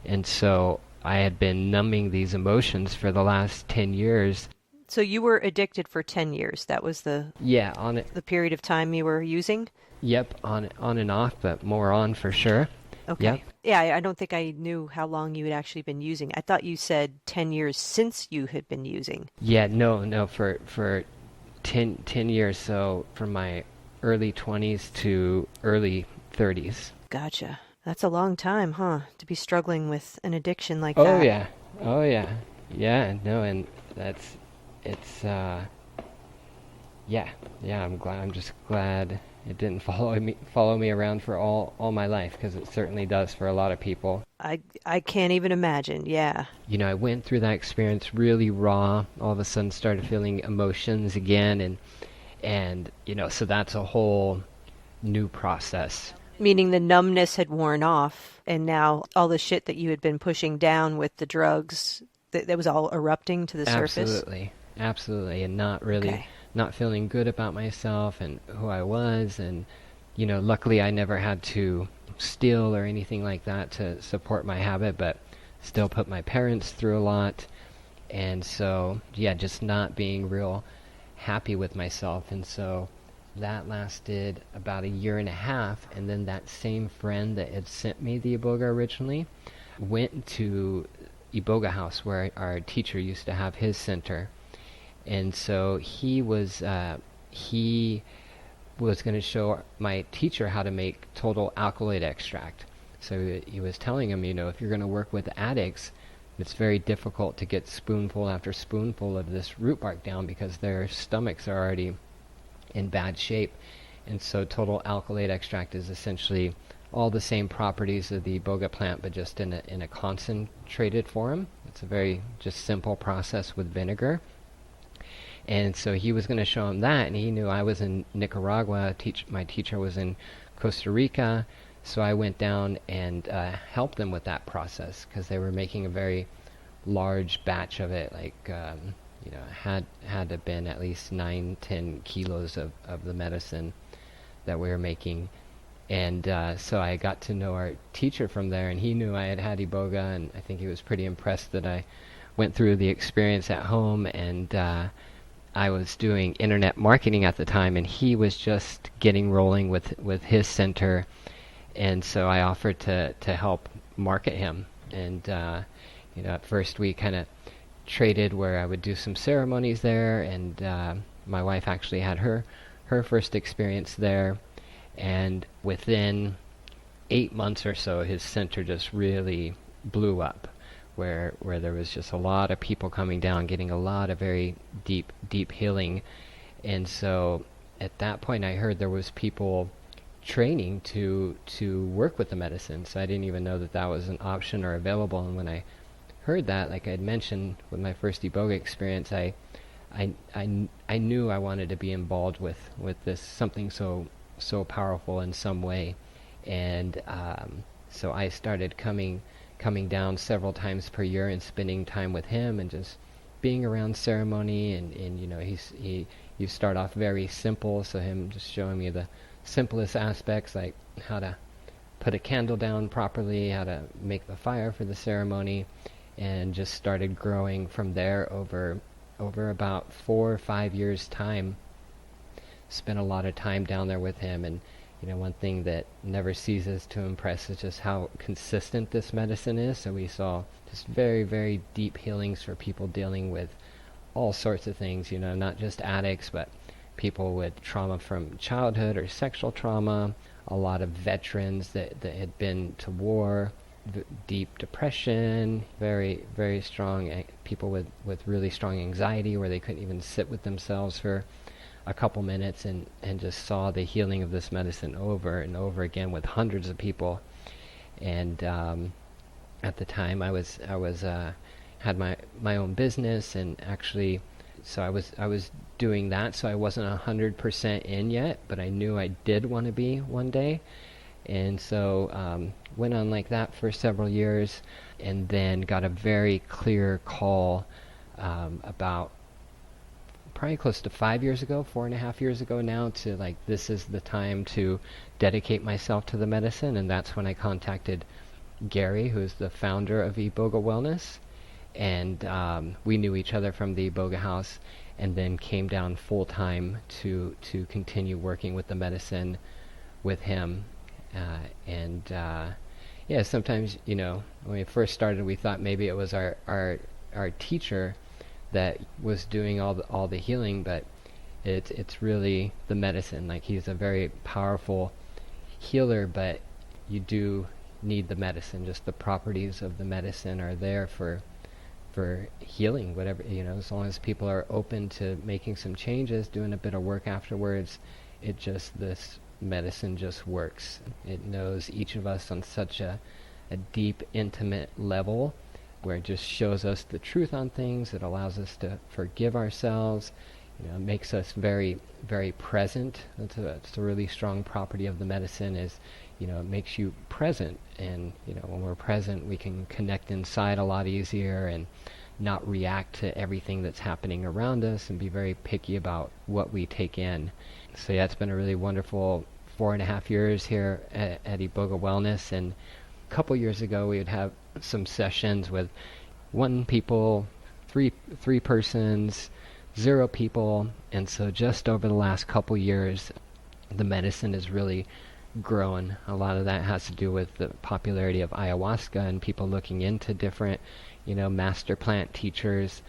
Speaker 3: And so I had been numbing these emotions for the last 10 years.
Speaker 1: So you were addicted for 10 years. That was
Speaker 3: Yeah, on it.
Speaker 1: the period of time you were using?
Speaker 3: Yep, on and off, but more on for sure.
Speaker 1: Okay.
Speaker 3: Yep.
Speaker 1: Yeah, I don't think I knew how long you had actually been using. I thought you said 10 years since you had been using.
Speaker 3: Yeah, no, for 10 years, so from my early 20s to early 30s.
Speaker 1: Gotcha. That's a long time, huh? To be struggling with an addiction like
Speaker 3: Oh
Speaker 1: that.
Speaker 3: yeah. Oh yeah. Yeah, no, and it's yeah. I'm just glad it didn't follow me around for all my life, because it certainly does for a lot of people.
Speaker 1: I can't even imagine. Yeah.
Speaker 3: I went through that experience really raw. All of a sudden started feeling emotions again, and so that's a whole new process.
Speaker 1: Meaning the numbness had worn off, and now all the shit that you had been pushing down with the drugs, that was all erupting to the surface.
Speaker 3: Absolutely. Absolutely. And not really,
Speaker 1: Okay.
Speaker 3: not feeling good about myself and who I was. And, luckily I never had to steal or anything like that to support my habit, but still put my parents through a lot. And so, yeah, just not being real happy with myself. And so that lasted about a year and a half. And then that same friend that had sent me the Iboga originally went to Iboga House, where our teacher used to have his center. And so he was going to show my teacher how to make total alkaloid extract. So he was telling him, if you're going to work with addicts, it's very difficult to get spoonful after spoonful of this root bark down because their stomachs are already in bad shape. And so total alkaloid extract is essentially all the same properties of the Iboga plant, but just in a concentrated form. It's a very just simple process with vinegar. And so he was going to show him that, and he knew I was in Nicaragua. My teacher was in Costa Rica, so I went down and helped them with that process because they were making a very large batch of it, had to have been at least 9-10 kilos of the medicine that we were making. And so I got to know our teacher from there, and he knew I had had Iboga, and I think he was pretty impressed that I went through the experience at home. And I was doing internet marketing at the time, and he was just getting rolling with his center. And so I offered to help market him. And at first we kind of traded where I would do some ceremonies there, and my wife actually had her first experience there. And within 8 months or so, his center just really blew up, where there was just a lot of people coming down, getting a lot of very deep healing. And so at that point, I heard there was people training to work with the medicine. So I didn't even know that was an option or available. And when I heard that, like I had mentioned with my first Iboga experience, I knew I wanted to be involved with this something so powerful in some way. And so I started coming down several times per year and spending time with him and just being around ceremony. And you start off very simple, so him just showing me the simplest aspects, like how to put a candle down properly, how to make the fire for the ceremony, and just started growing from there over about 4 or 5 years' time. Spent a lot of time down there with him, and one thing that never ceases to impress is just how consistent this medicine is. So we saw just very, very deep healings for people dealing with all sorts of things, not just addicts, but people with trauma from childhood or sexual trauma, a lot of veterans that had been to war, deep depression, very, very strong people with really strong anxiety where they couldn't even sit with themselves for a couple minutes, and just saw the healing of this medicine over and over again with hundreds of people. And at the time I was had my own business, and actually so I was doing that, so I wasn't 100% in yet, but I knew I did want to be one day. And so went on like that for several years, and then got a very clear call about probably close to 5 years ago, 4.5 years ago now, to like, this is the time to dedicate myself to the medicine. And that's when I contacted Gary, who's the founder of Iboga Wellness, and we knew each other from the Iboga House, and then came down full time to continue working with the medicine with him. Yeah, sometimes, when we first started, we thought maybe it was our teacher that was doing all the healing, but it's really the medicine. Like, he's a very powerful healer, but you do need the medicine. Just the properties of the medicine are there for healing, whatever, as long as people are open to making some changes, doing a bit of work afterwards, this medicine just works. It knows each of us on such a a deep, intimate level where it just shows us the truth on things. It allows us to forgive ourselves. It makes us very, very present. It's a really strong property of the medicine is, it makes you present. And, when we're present, we can connect inside a lot easier and not react to everything that's happening around us and be very picky about what we take in. So yeah, it's been a really wonderful 4.5 years here at Iboga Wellness. And a couple years ago, we would have some sessions with 1 people, three persons, 0 people. And so just over the last couple years, the medicine has really grown. A lot of that has to do with the popularity of ayahuasca and people looking into different, master plant teachers.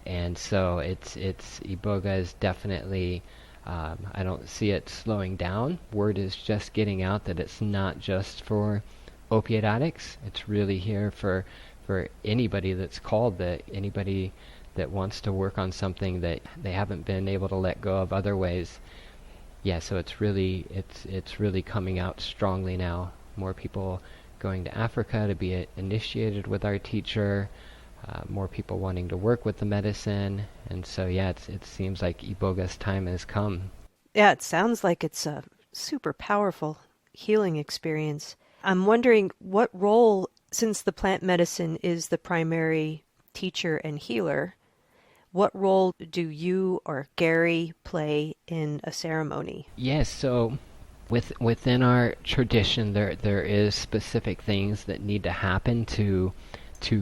Speaker 3: And so it's Iboga is definitely, I don't see it slowing down. Word is just getting out that it's not just for opiate addicts. It's really here for anybody that's called, that anybody that wants to work on something that they haven't been able to let go of other ways. Yeah, so it's really coming out strongly now. More people going to Africa to be initiated with our teacher. More people wanting to work with the medicine. And so yeah, it seems like Iboga's time has come.
Speaker 1: Yeah, it sounds like it's a super powerful healing experience. I'm wondering what role, since the plant medicine is the primary teacher and healer, what role do you or Gary play in a ceremony?
Speaker 3: Yes, so within our tradition, there is specific things that need to happen to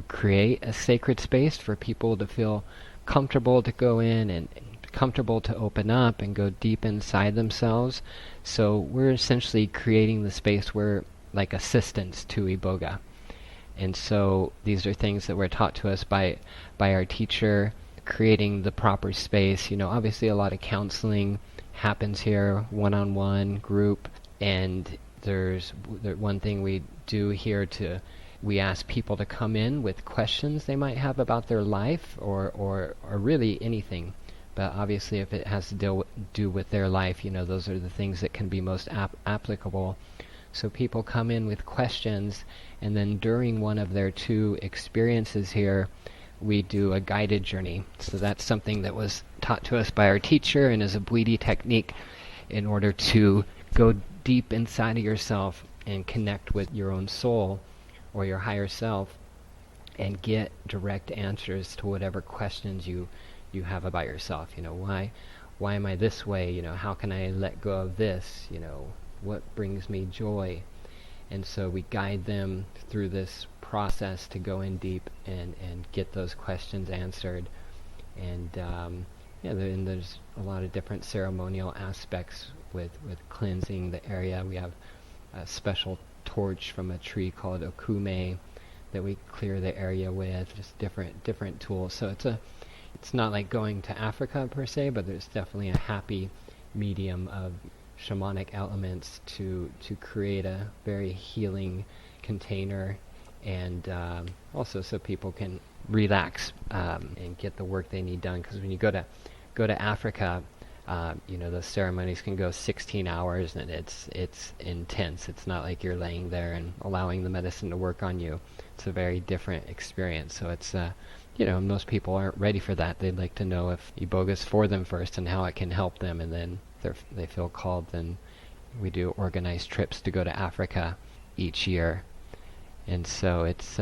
Speaker 3: create a sacred space for people to feel comfortable to go in and comfortable to open up and go deep inside themselves. So we're essentially creating the space where, like, assistants to Iboga. And so these are things that were taught to us by our teacher, creating the proper space. Obviously a lot of counseling happens here, one-on-one, group, and there's one thing we do here we ask people to come in with questions they might have about their life or really anything. But obviously if it has to do with their life, those are the things that can be most applicable. So people come in with questions, and then during one of their 2 experiences here, we do a guided journey. So that's something that was taught to us by our teacher and is a Bwiti technique in order to go deep inside of yourself and connect with your own soul or your higher self and get direct answers to whatever questions you have about yourself. Why am I this way? How can I let go of this? What brings me joy? And so we guide them through this process to go in deep and get those questions answered. And there's a lot of different ceremonial aspects with cleansing the area. We have a special torch from a tree called okume that we clear the area with, just different tools. So it's not like going to Africa per se, but there's definitely a happy medium of shamanic elements to create a very healing container, and also so people can relax and get the work they need done. Because when you go to Africa, those ceremonies can go 16 hours, and it's intense. It's not like you're laying there and allowing the medicine to work on you. It's a very different experience. So it's most people aren't ready for that. They'd like to know if Iboga's for them first and how it can help them, and then they feel called. Then we do organized trips to go to Africa each year. And so it's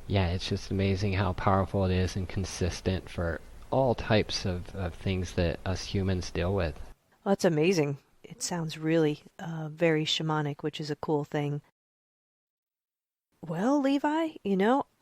Speaker 3: it's just amazing how powerful it is and consistent for all types of things that us humans deal with.
Speaker 1: Well, that's amazing. It sounds really very shamanic, which is a cool thing. Well, Levi,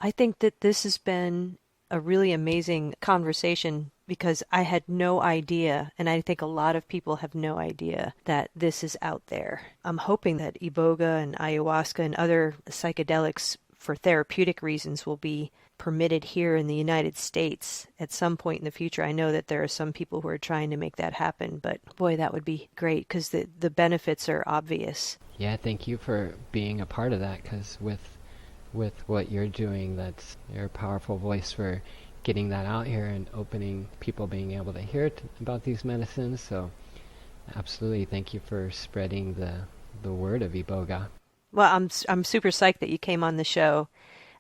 Speaker 1: I think that this has been a really amazing conversation because I had no idea, and I think a lot of people have no idea that this is out there. I'm hoping that Iboga and ayahuasca and other psychedelics for therapeutic reasons will be permitted here in the United States at some point in the future. I know that there are some people who are trying to make that happen, but boy, that would be great because the benefits are obvious.
Speaker 3: Yeah, thank you for being a part of that, because with what you're doing, you're a powerful voice for getting that out here and opening people being able to hear about these medicines. So absolutely, thank you for spreading the word of Iboga.
Speaker 1: Well, I'm super psyched that you came on the show.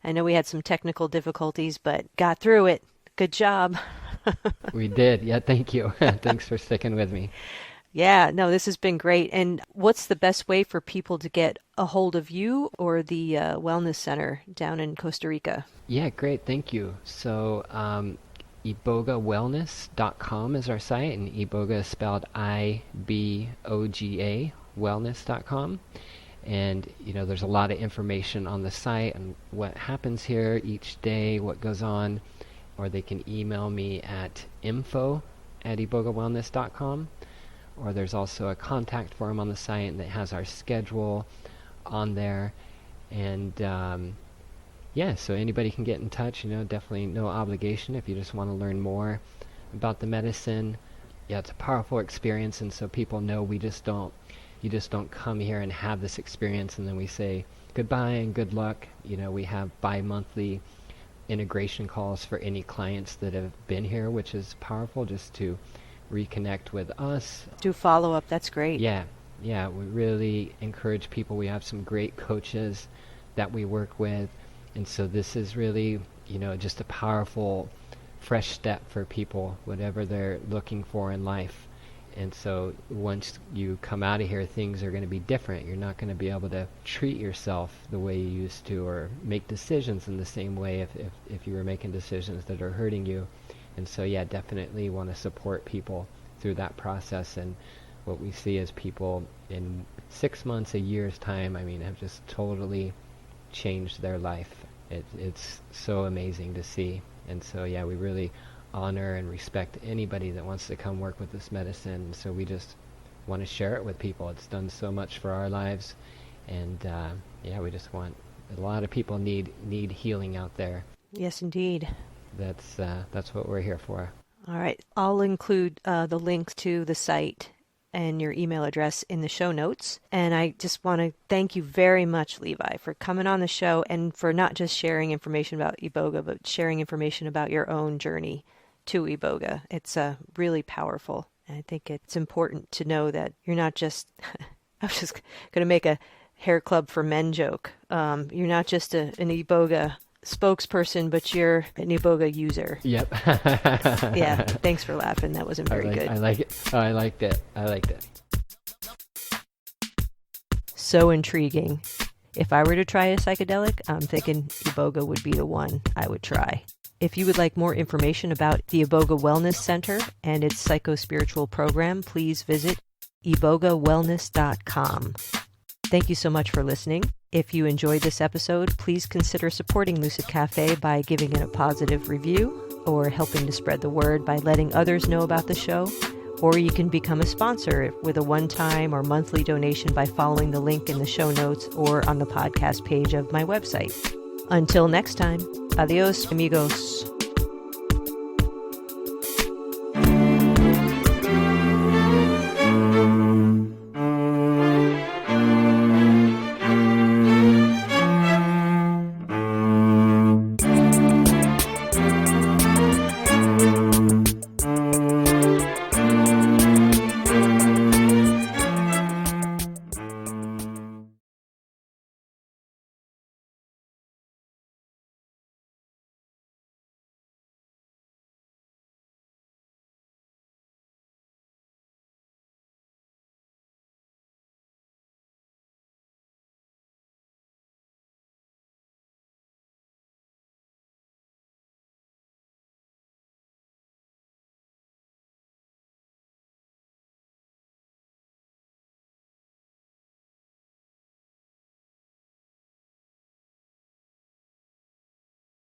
Speaker 1: I know we had some technical difficulties, but got through it. Good job.
Speaker 3: We did. Yeah, thank you. Thanks for sticking with me.
Speaker 1: Yeah, no, this has been great. And what's the best way for people to get a hold of you or the Wellness Center down in Costa Rica?
Speaker 3: Yeah, great. Thank you. So, ibogawellness.com is our site, and Iboga is spelled Iboga, wellness.com. And, there's a lot of information on the site and what happens here each day, what goes on. Or they can email me at info@ibogawellness.com. Or there's also a contact form on the site that has our schedule on there. And so anybody can get in touch, definitely no obligation if you just want to learn more about the medicine. Yeah, it's a powerful experience, and so people know you just don't come here and have this experience and then we say goodbye and good luck. We have bi-monthly integration calls for any clients that have been here, which is powerful, just to reconnect with us.
Speaker 1: Do follow up. That's great.
Speaker 3: Yeah, we really encourage people. We have some great coaches that we work with, and so this is really, just a powerful, fresh step for people, whatever they're looking for in life. And so once you come out of here, things are going to be different. You're not going to be able to treat yourself the way you used to, or make decisions in the same way if you were making decisions that are hurting you. And so, definitely want to support people through that process. And what we see is people in 6 months, a year's time, have just totally changed their life. It's so amazing to see. And so, we really honor and respect anybody that wants to come work with this medicine. So we just want to share it with people. It's done so much for our lives. And, we just want, a lot of people need healing out there.
Speaker 1: Yes, indeed.
Speaker 3: That's what we're here for.
Speaker 1: All right. I'll include the links to the site and your email address in the show notes. And I just want to thank you very much, Levi, for coming on the show and for not just sharing information about Iboga, but sharing information about your own journey to Iboga. It's really powerful. And I think it's important to know that you're not just, I was just going to make a hair club for men joke. You're not just an Iboga spokesperson, but you're an Iboga user.
Speaker 3: Yep.
Speaker 1: Yeah, thanks for laughing. That wasn't very good.
Speaker 3: I like it. Oh, I liked it.
Speaker 1: So intriguing. If I were to try a psychedelic, I'm thinking Iboga would be the one I would try. If you would like more information about the Iboga Wellness Center and its psycho-spiritual program, please visit ibogawellness.com. Thank you so much for listening. If you enjoyed this episode, please consider supporting Lucid Cafe by giving it a positive review or helping to spread the word by letting others know about the show. Or you can become a sponsor with a one-time or monthly donation by following the link in the show notes or on the podcast page of my website. Until next time, adios, amigos.